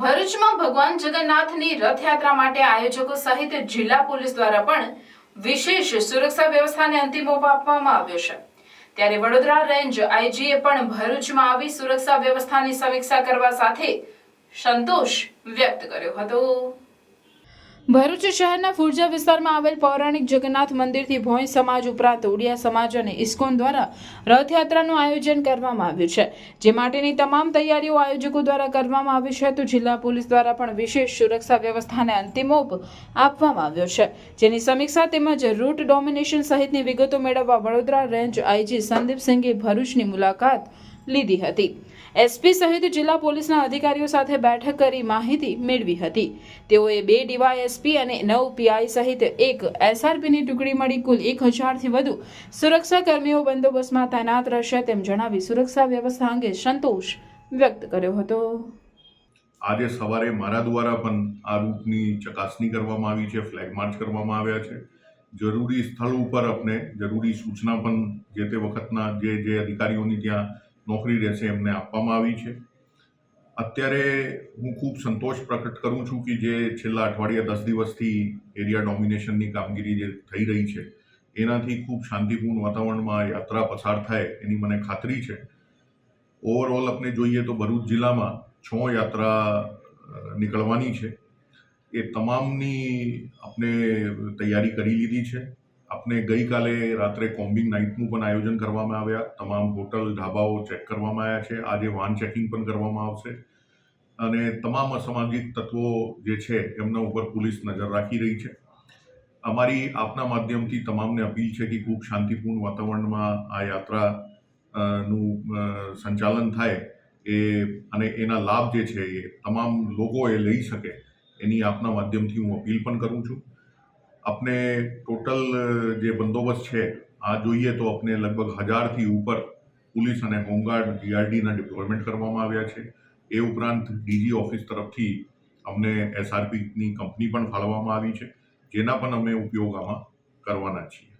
ભરૂચમાં ભગવાન જગન્નાથની રથયાત્રા માટે આયોજકો સહિત જિલ્લા પોલીસ દ્વારા પણ વિશેષ સુરક્ષા વ્યવસ્થાને અંતિમ ઓપ આપવામાં આવ્યો છે। ત્યારે વડોદરા રેન્જ આઈજીએ પણ ભરૂચમાં આવી સુરક્ષા વ્યવસ્થાની સમીક્ષા કરવા સાથે સંતોષ વ્યક્ત કર્યો હતો। ભરૂચ શહેરના ફુરજા વિસ્તારમાં આવેલ પૌરાણિક જગન્નાથ મંદિરથી ભોંય સમાજ ઉપરાંત ઓડિયા સમાજ અને ઇસ્કોન દ્વારા રથયાત્રાનું આયોજન કરવામાં આવ્યું છે, જે માટેની તમામ તૈયારીઓ આયોજકો દ્વારા કરવામાં આવી છે। તો જિલ્લા પોલીસ દ્વારા પણ વિશેષ સુરક્ષા વ્યવસ્થાને અંતિમ ઓપ આપવામાં આવ્યો છે, જેની સમીક્ષા તેમજ રૂટ ડોમિનેશન સહિતની વિગતો મેળવવા વડોદરા રેન્જ આઈજી સંદીપસિંઘે ભરૂચની મુલાકાત લીધી હતી। એસપી સહિત જિલ્લા પોલીસના અધિકારીઓ સાથે બેઠક કરી માહિતી મેળવી હતી। તેઓએ 2 ડીવાયએસપી અને 9 પીઆઈ સહિત એક એસઆરપીની ટુકડી મળી કુલ 1000થી વધુ સુરક્ષા કર્મીઓ બંદોબસ્તમાં તૈનાત રહેશે તેમ જણાવી સુરક્ષા વ્યવસ્થા અંગે સંતોષ વ્યક્ત કર્યો હતો। આજે સવારે મારા દ્વારા પણ આ રૂટની ચકાસણી કરવામાં આવી છે, ફ્લેગ માર્ચ કરવામાં આવ્યા છે। જરૂરી સ્થળ ઉપર આપણે જરૂરી સૂચના પણ જે તે વખતના જે અધિકારીઓની ત્યાં નોકરી રહેશે એમને આપવામાં આવી છે। અત્યારે હું ખૂબ સંતોષ પ્રકટ કરું છું કે જે છેલ્લા અઠવાડિયા 10 દિવસથી એરિયા ડોમિનેશનની કામગીરી જે થઈ રહી છે એનાથી ખૂબ શાંતિપૂર્ણ વાતાવરણમાં યાત્રા પસાર થાય એની મને ખાતરી છે। ઓવરઓલ આપણે જોઈએ તો ભરૂચ જિલ્લામાં 6 યાત્રા નીકળવાની છે। એ તમામની આપણે તૈયારી કરી લીધી છે। આપણે ગઈકાલે રાત્રે કોમ્બિંગ નાઇટનું પણ આયોજન કરવામાં આવ્યા। તમામ હોટલ ઢાબાઓ ચેક કરવામાં આવ્યા છે। આજે વાહન ચેકિંગ પણ કરવામાં આવશે અને તમામ અસામાજિક તત્વો જે છે એમના ઉપર પોલીસ નજર રાખી રહી છે। અમારી આપના માધ્યમથી તમામને અપીલ છે કે ખૂબ શાંતિપૂર્ણ વાતાવરણમાં આ યાત્રા નું સંચાલન થાય અને એના લાભ જે છે એ તમામ લોકો એ લઈ શકે એની આપના માધ્યમથી હું અપીલ પણ કરું છું। આપણે ટોટલ જે બંદોબસ્ત છે આ જોઈએ તો આપણે લગભગ 1000થી ઉપર પોલીસ અને હોમગાર્ડ જીઆરડીના ડિપ્લોયમેન્ટ કરવામાં આવ્યા છે। એ ઉપરાંત ડીજી ઓફિસ તરફથી અમને એસઆરપીની કંપની પણ ફાળવવામાં આવી છે, જેના પણ અમે ઉપયોગ આમાં કરવાના છીએ।